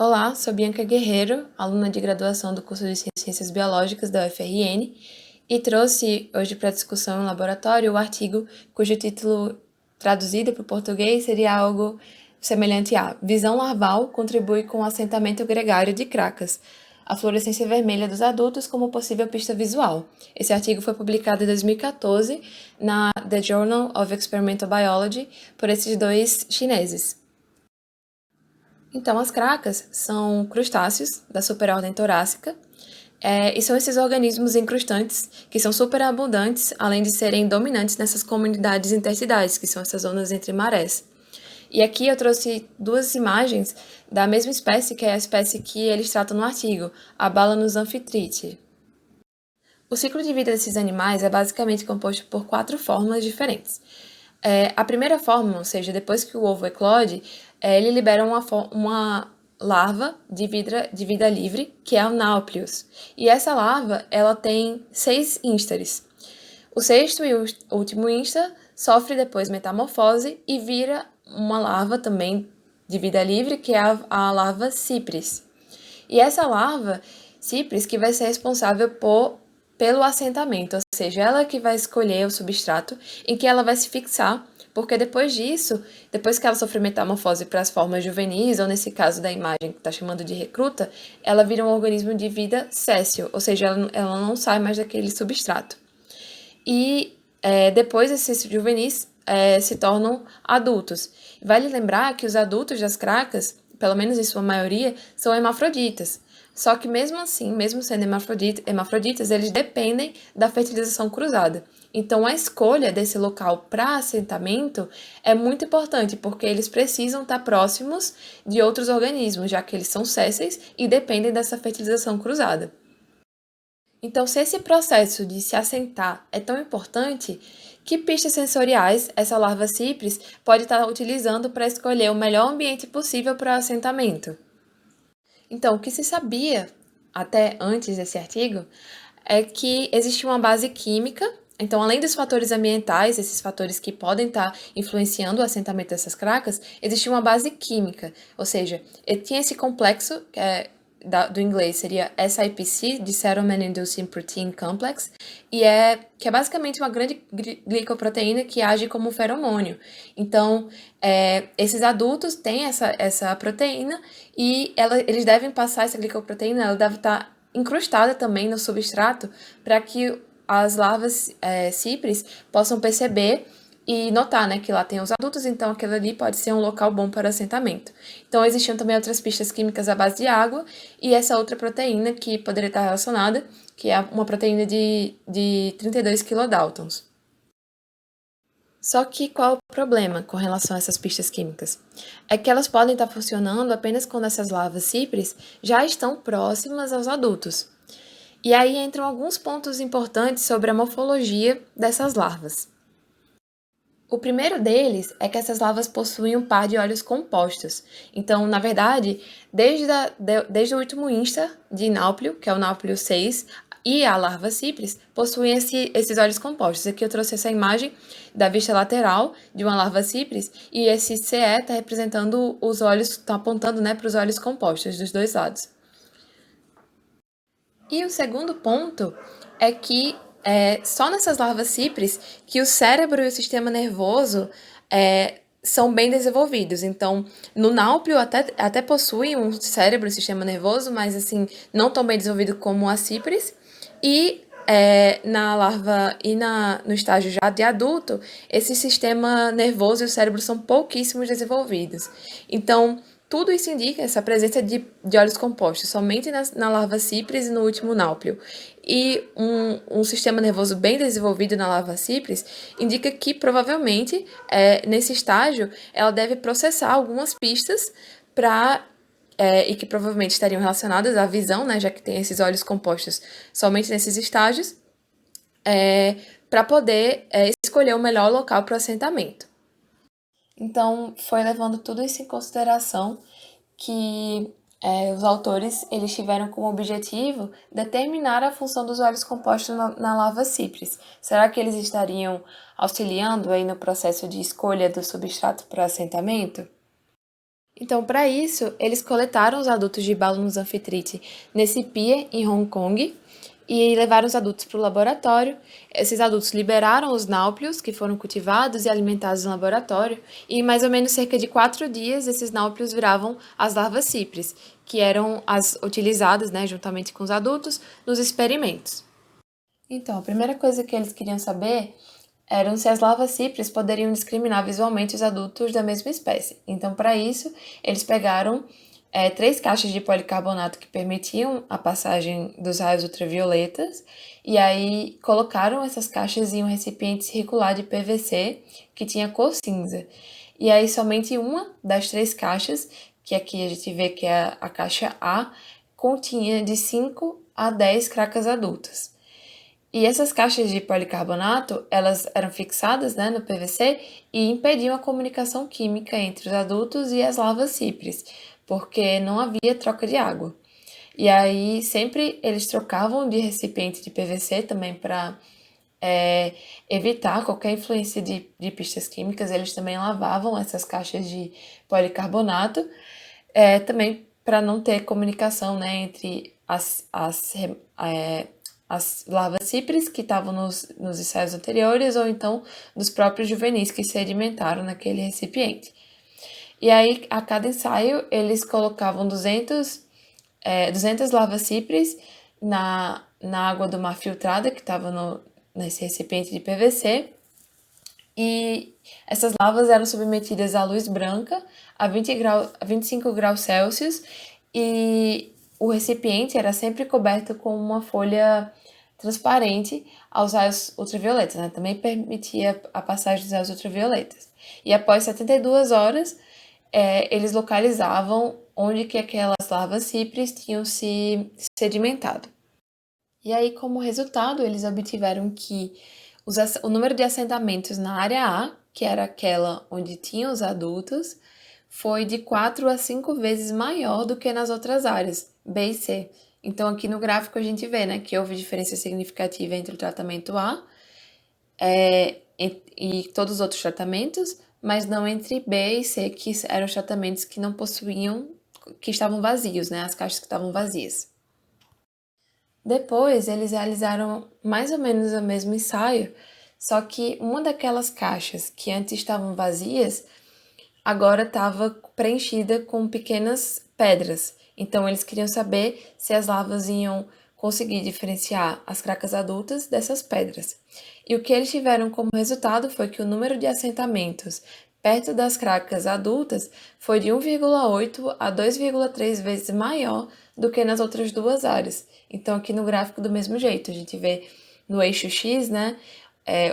Olá, sou Bianca Guerreiro, aluna de graduação do curso de Ciências Biológicas da UFRN, e trouxe hoje para discussão em laboratório o artigo cujo título traduzido para o português seria algo semelhante a Visão larval contribui com o assentamento gregário de cracas, a fluorescência vermelha dos adultos como possível pista visual. Esse artigo foi publicado em 2014 na The Journal of Experimental Biology por esses dois chineses. Então, as cracas são crustáceos da superordem torácica, e são esses organismos encrustantes que são superabundantes, além de serem dominantes nessas comunidades intertidais, que são essas zonas entre marés. E aqui eu trouxe duas imagens da mesma espécie, que é a espécie que eles tratam no artigo, a Balanus amphitrite. O ciclo de vida desses animais é basicamente composto por 4 fórmulas diferentes. A primeira fórmula, ou seja, depois que o ovo eclode, ele libera uma larva de vida livre, que é o Nauplius. E essa larva, ela tem 6 ístares. O sexto e o último ínstar sofre depois metamorfose e vira uma larva também de vida livre, que é a larva Cypris. E essa larva Cypris que vai ser responsável pelo assentamento, ou seja, ela que vai escolher o substrato em que ela vai se fixar, porque depois disso, depois que ela sofre metamorfose para as formas juvenis, ou nesse caso da imagem que está chamando de recruta, ela vira um organismo de vida séssil, ou seja, ela não sai mais daquele substrato. E depois esses juvenis se tornam adultos. Vale lembrar que os adultos das cracas, pelo menos em sua maioria, são hermafroditas. Só que mesmo assim, mesmo sendo hermafroditas, eles dependem da fertilização cruzada. Então, a escolha desse local para assentamento é muito importante, porque eles precisam estar próximos de outros organismos, já que eles são sésseis e dependem dessa fertilização cruzada. Então, se esse processo de se assentar é tão importante, que pistas sensoriais essa larva Cypris pode estar utilizando para escolher o melhor ambiente possível para o assentamento? Então, o que se sabia até antes desse artigo é que existia uma base química. Então, além dos fatores ambientais, esses fatores que podem estar influenciando o assentamento dessas cracas, existia uma base química, ou seja, ele tinha esse complexo, do inglês seria SIPC, de Settlement Inducing Protein Complex, que é basicamente uma grande glicoproteína que age como um feromônio. Então, esses adultos têm essa proteína e eles devem passar essa glicoproteína, ela deve estar incrustada também no substrato para que as larvas Cypris possam perceber e notar, né, que lá tem os adultos, então aquilo ali pode ser um local bom para assentamento. Então existiam também outras pistas químicas à base de água e essa outra proteína que poderia estar relacionada, que é uma proteína de 32 kilodaltons. Só que qual é o problema com relação a essas pistas químicas? É que elas podem estar funcionando apenas quando essas larvas Cypris já estão próximas aos adultos. E aí entram alguns pontos importantes sobre a morfologia dessas larvas. O primeiro deles é que essas larvas possuem um par de olhos compostos. Então, na verdade, desde o último instar de Nauplio, que é o Nauplio 6, e a larva Cypris, possuem esses olhos compostos. Aqui eu trouxe essa imagem da vista lateral de uma larva Cypris, e esse CE está representando os olhos, está apontando, né, para os olhos compostos dos dois lados. E o segundo ponto é que só nessas larvas Cypris que o cérebro e o sistema nervoso são bem desenvolvidos. Então, no Nauplio até possui um cérebro e sistema nervoso, mas assim, não tão bem desenvolvido como a Cypris. E na larva e no estágio já de adulto, esse sistema nervoso e o cérebro são pouquíssimos desenvolvidos. Então, tudo isso indica essa presença de olhos compostos, somente na larva Cypris e no último Nauplio. E um sistema nervoso bem desenvolvido na larva Cypris indica que, provavelmente, nesse estágio, ela deve processar algumas pistas e que provavelmente estariam relacionadas à visão, né, já que tem esses olhos compostos somente nesses estágios, para poder escolher o melhor local para o assentamento. Então, foi levando tudo isso em consideração que os autores eles tiveram como objetivo determinar a função dos olhos compostos na larva Cypris. Será que eles estariam auxiliando aí no processo de escolha do substrato para assentamento? Então, para isso, eles coletaram os adultos de Balanos anfitrite nesse pier em Hong Kong e levaram os adultos para o laboratório. Esses adultos liberaram os náuplios, que foram cultivados e alimentados no laboratório, e em mais ou menos cerca de 4 dias, esses náuplios viravam as larvas cipres, que eram as utilizadas, né, juntamente com os adultos, nos experimentos. Então, a primeira coisa que eles queriam saber eram se as larvas cipres poderiam discriminar visualmente os adultos da mesma espécie. Então, para isso, eles pegaram 3 caixas de policarbonato que permitiam a passagem dos raios ultravioletas e aí colocaram essas caixas em um recipiente circular de PVC que tinha cor cinza. E aí somente uma das 3 caixas, que aqui a gente vê que é a caixa A, continha de 5 a 10 cracas adultas. E essas caixas de policarbonato, elas eram fixadas, né, no PVC e impediam a comunicação química entre os adultos e as larvas cipres, porque não havia troca de água. E aí sempre eles trocavam de recipiente de PVC também para evitar qualquer influência de pistas químicas. Eles também lavavam essas caixas de policarbonato, também para não ter comunicação, né, entre as larvas cipres que estavam nos ensaios anteriores ou então dos próprios juvenis que sedimentaram naquele recipiente. E aí, a cada ensaio, eles colocavam 200 larvas cipres na água do mar filtrada que estava nesse recipiente de PVC. E essas larvas eram submetidas à luz branca a 25 graus Celsius e o recipiente era sempre coberto com uma folha transparente aos raios ultravioletas, né? Também permitia a passagem dos raios ultravioletas. E após 72 horas, eles localizavam onde que aquelas larvas cipres tinham se sedimentado. E aí, como resultado, eles obtiveram que o número de assentamentos na área A, que era aquela onde tinham os adultos, foi de 4 a 5 vezes maior do que nas outras áreas, B e C. Então, aqui no gráfico a gente vê, né, que houve diferença significativa entre o tratamento A e todos os outros tratamentos, mas não entre B e C, que eram os tratamentos que não possuíam, que estavam vazios, né, as caixas que estavam vazias. Depois, eles realizaram mais ou menos o mesmo ensaio, só que uma daquelas caixas que antes estavam vazias, agora estava preenchida com pequenas pedras. Então, eles queriam saber se as larvas iam conseguir diferenciar as cracas adultas dessas pedras. E o que eles tiveram como resultado foi que o número de assentamentos perto das cracas adultas foi de 1,8 a 2,3 vezes maior do que nas outras duas áreas. Então, aqui no gráfico, do mesmo jeito, a gente vê no eixo X, né,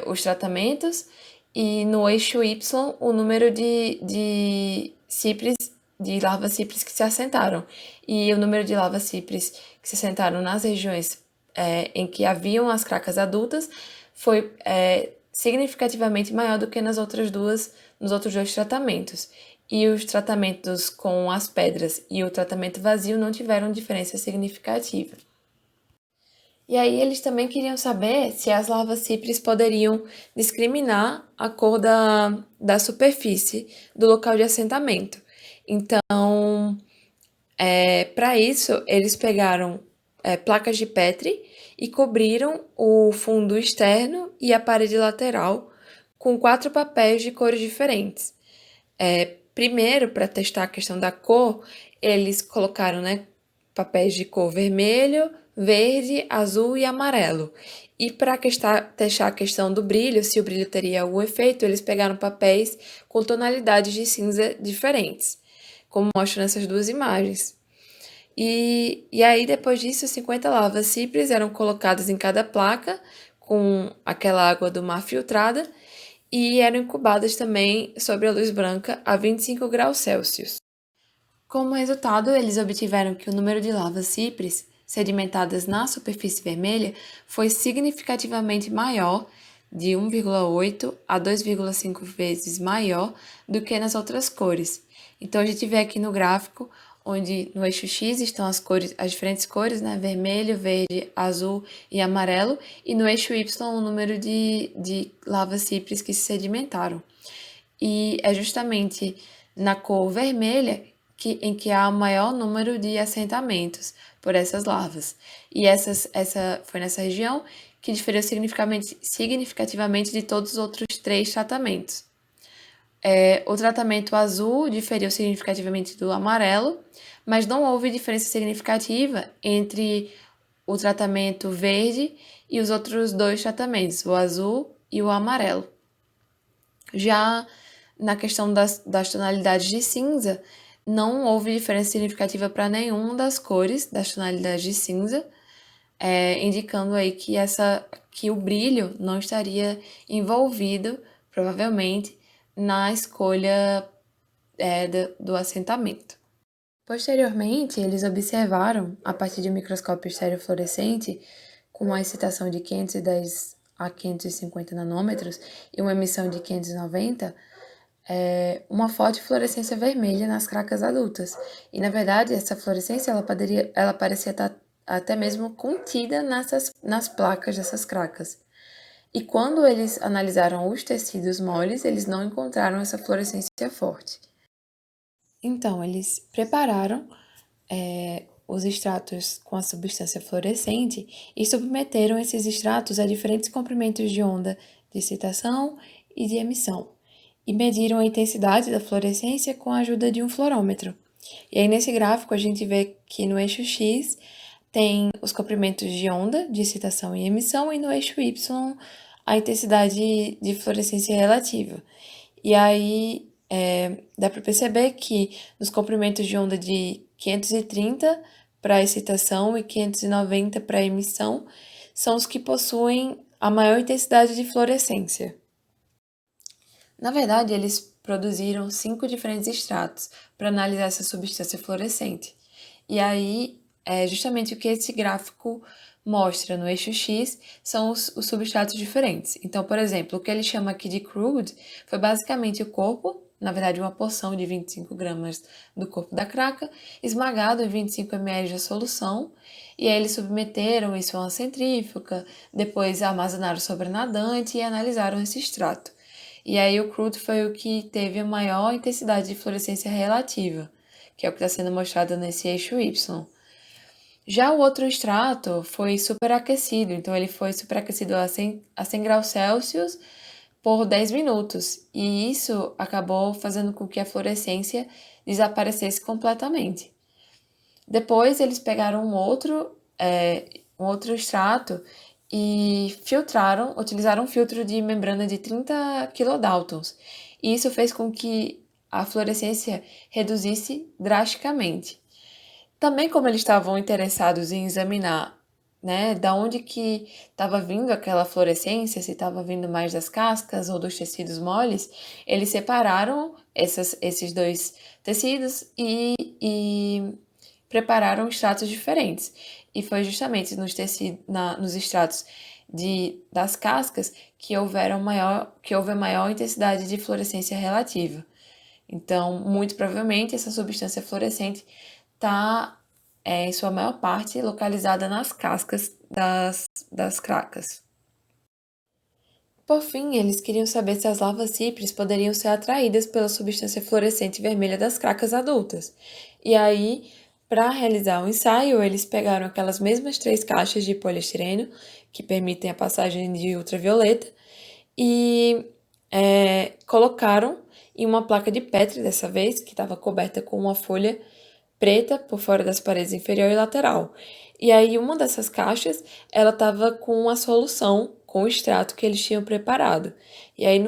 os tratamentos, e no eixo Y, o número de larvas cipres que se assentaram. E o número de larvas cipres que se assentaram nas regiões em que haviam as cracas adultas foi significativamente maior do que nos outros dois tratamentos. E os tratamentos com as pedras e o tratamento vazio não tiveram diferença significativa. E aí eles também queriam saber se as larvas cipres poderiam discriminar a cor da superfície do local de assentamento. Então, para isso, eles pegaram placas de Petri e cobriram o fundo externo e a parede lateral com 4 papéis de cores diferentes. Primeiro, para testar a questão da cor, eles colocaram, né, papéis de cor vermelho, verde, azul e amarelo. E para testar a questão do brilho, se o brilho teria algum efeito, eles pegaram papéis com tonalidades de cinza diferentes, como mostra nessas duas imagens. E aí, depois disso, 50 larvas cipres eram colocadas em cada placa, com aquela água do mar filtrada, e eram incubadas também sobre a luz branca a 25 graus Celsius. Como resultado, eles obtiveram que o número de larvas cipres sedimentadas na superfície vermelha foi significativamente maior, de 1,8 a 2,5 vezes maior do que nas outras cores. Então, a gente vê aqui no gráfico, onde no eixo X estão as diferentes cores, né? Vermelho, verde, azul e amarelo, e no eixo Y o número de larvas cipres que se sedimentaram. E é justamente na cor vermelha em que há o maior número de assentamentos por essas larvas. E essa foi nessa região que diferiu significativamente de todos os outros 3 tratamentos. O tratamento azul diferiu significativamente do amarelo, mas não houve diferença significativa entre o tratamento verde e os outros 2 tratamentos, o azul e o amarelo. Já na questão das tonalidades de cinza, não houve diferença significativa para nenhuma das cores das tonalidades de cinza, indicando aí que o brilho não estaria envolvido, provavelmente, na escolha do assentamento. Posteriormente, eles observaram, a partir de um microscópio estereofluorescente, com uma excitação de 510 a 550 nanômetros e uma emissão de 590, uma forte fluorescência vermelha nas cracas adultas. E, na verdade, essa fluorescência ela parecia estar até mesmo contida nas placas dessas cracas. E quando eles analisaram os tecidos moles, eles não encontraram essa fluorescência forte. Então, eles prepararam os extratos com a substância fluorescente e submeteram esses extratos a diferentes comprimentos de onda de excitação e de emissão, e mediram a intensidade da fluorescência com a ajuda de um fluorômetro. E aí, nesse gráfico, a gente vê que no eixo X tem os comprimentos de onda de excitação e emissão, e no eixo Y a intensidade de fluorescência relativa. E aí, dá para perceber que nos comprimentos de onda de 530 para excitação e 590 para emissão são os que possuem a maior intensidade de fluorescência. Na verdade, eles produziram 5 diferentes extratos para analisar essa substância fluorescente. E aí, justamente o que esse gráfico mostra no eixo X são os substratos diferentes. Então, por exemplo, o que ele chama aqui de crude foi basicamente o corpo, na verdade uma porção de 25 gramas do corpo da craca, esmagado em 25 ml de solução, e aí eles submeteram isso a uma centrífuga, depois armazenaram sobre nadante e analisaram esse extrato. E aí o crude foi o que teve a maior intensidade de fluorescência relativa, que é o que está sendo mostrado nesse eixo Y. Já o outro extrato foi superaquecido, então ele foi superaquecido a 100 graus Celsius por 10 minutos, e isso acabou fazendo com que a fluorescência desaparecesse completamente. Depois eles pegaram um outro extrato e utilizaram um filtro de membrana de 30 kilodaltons, e isso fez com que a fluorescência reduzisse drasticamente. Também, como eles estavam interessados em examinar, da onde que estava vindo aquela fluorescência, se estava vindo mais das cascas ou dos tecidos moles, eles separaram esses 2 tecidos e prepararam extratos diferentes. E foi justamente nos extratos das cascas que houve a maior intensidade de fluorescência relativa. Então, muito provavelmente, essa substância fluorescente está, em sua maior parte, localizada nas cascas das cracas. Por fim, eles queriam saber se as larvas cipres poderiam ser atraídas pela substância fluorescente vermelha das cracas adultas. E aí, para realizar o ensaio, eles pegaram aquelas mesmas 3 caixas de poliestireno, que permitem a passagem de ultravioleta, e colocaram em uma placa de Petri, dessa vez, que estava coberta com uma folha preta por fora das paredes inferior e lateral. E aí, uma dessas caixas, ela estava com uma solução, com o extrato que eles tinham preparado. E aí,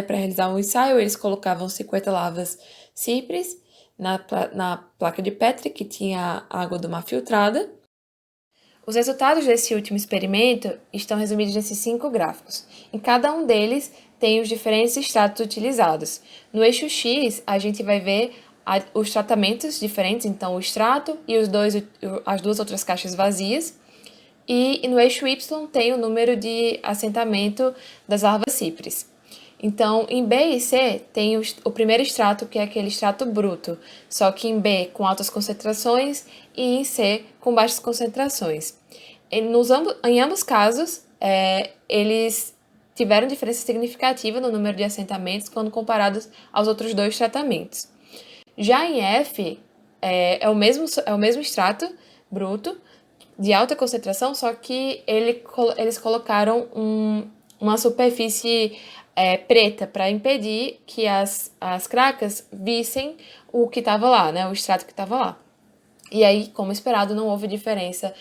para realizar um ensaio, eles colocavam 50 larvas cipres na placa de Petri, que tinha água do mar filtrada. Os resultados desse último experimento estão resumidos nesses 5 gráficos. Em cada um deles, tem os diferentes extratos utilizados. No eixo X, a gente vai ver os tratamentos diferentes, então o extrato e as 2 outras caixas vazias. E no eixo Y tem o número de assentamento das larvas cipres. Então, em B e C tem o primeiro extrato, que é aquele extrato bruto, só que em B com altas concentrações e em C com baixas concentrações. Em ambos casos, eles tiveram diferença significativa no número de assentamentos quando comparados aos outros 2 tratamentos. Já em F, é o mesmo extrato bruto, de alta concentração, só que eles colocaram uma superfície preta para impedir que as cracas vissem o que estava lá, né, o extrato que estava lá. E aí, como esperado, não houve diferença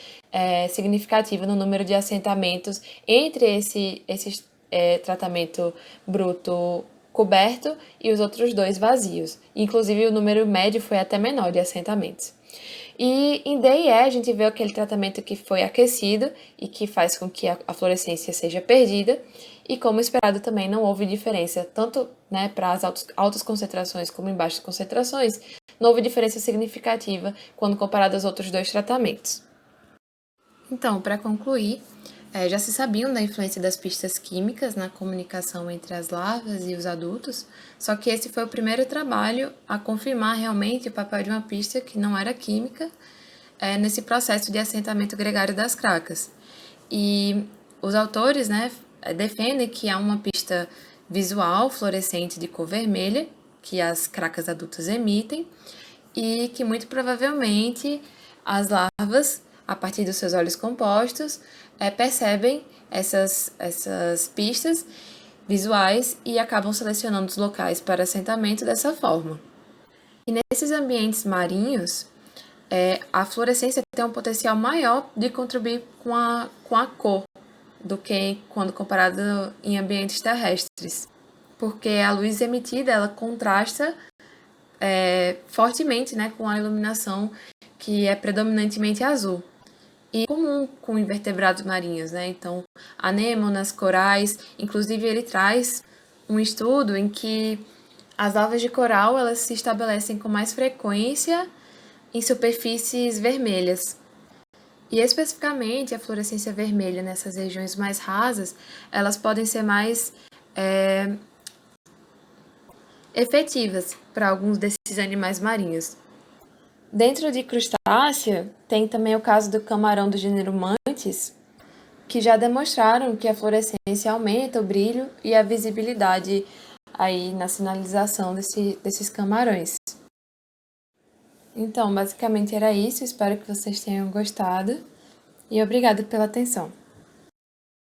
significativa no número de assentamentos entre esse tratamento bruto coberto e os outros dois vazios. Inclusive, o número médio foi até menor de assentamentos. E em D e E, a gente vê aquele tratamento que foi aquecido e que faz com que a fluorescência seja perdida. E como esperado, também não houve diferença, tanto né, para as altas concentrações como em baixas concentrações, não houve diferença significativa quando comparado aos outros dois tratamentos. Então, para concluir, já se sabiam da influência das pistas químicas na comunicação entre as larvas e os adultos, só que esse foi o primeiro trabalho a confirmar realmente o papel de uma pista que não era química nesse processo de assentamento gregário das cracas. E os autores defendem que há uma pista visual fluorescente de cor vermelha, que as cracas adultas emitem, e que muito provavelmente as larvas, a partir dos seus olhos compostos, percebem essas pistas visuais e acabam selecionando os locais para assentamento dessa forma. E nesses ambientes marinhos, a fluorescência tem um potencial maior de contribuir com a cor do que quando comparado em ambientes terrestres, porque a luz emitida ela contrasta fortemente com a iluminação que é predominantemente azul. E comum com invertebrados marinhos, Então, anêmonas, corais, inclusive ele traz um estudo em que as larvas de coral elas se estabelecem com mais frequência em superfícies vermelhas. E especificamente a fluorescência vermelha nessas regiões mais rasas, elas podem ser mais efetivas para alguns desses animais marinhos. Dentro de crustácea, tem também o caso do camarão do gênero Mantis, que já demonstraram que a fluorescência aumenta o brilho e a visibilidade aí na sinalização desses camarões. Então, basicamente era isso. Espero que vocês tenham gostado e obrigada pela atenção.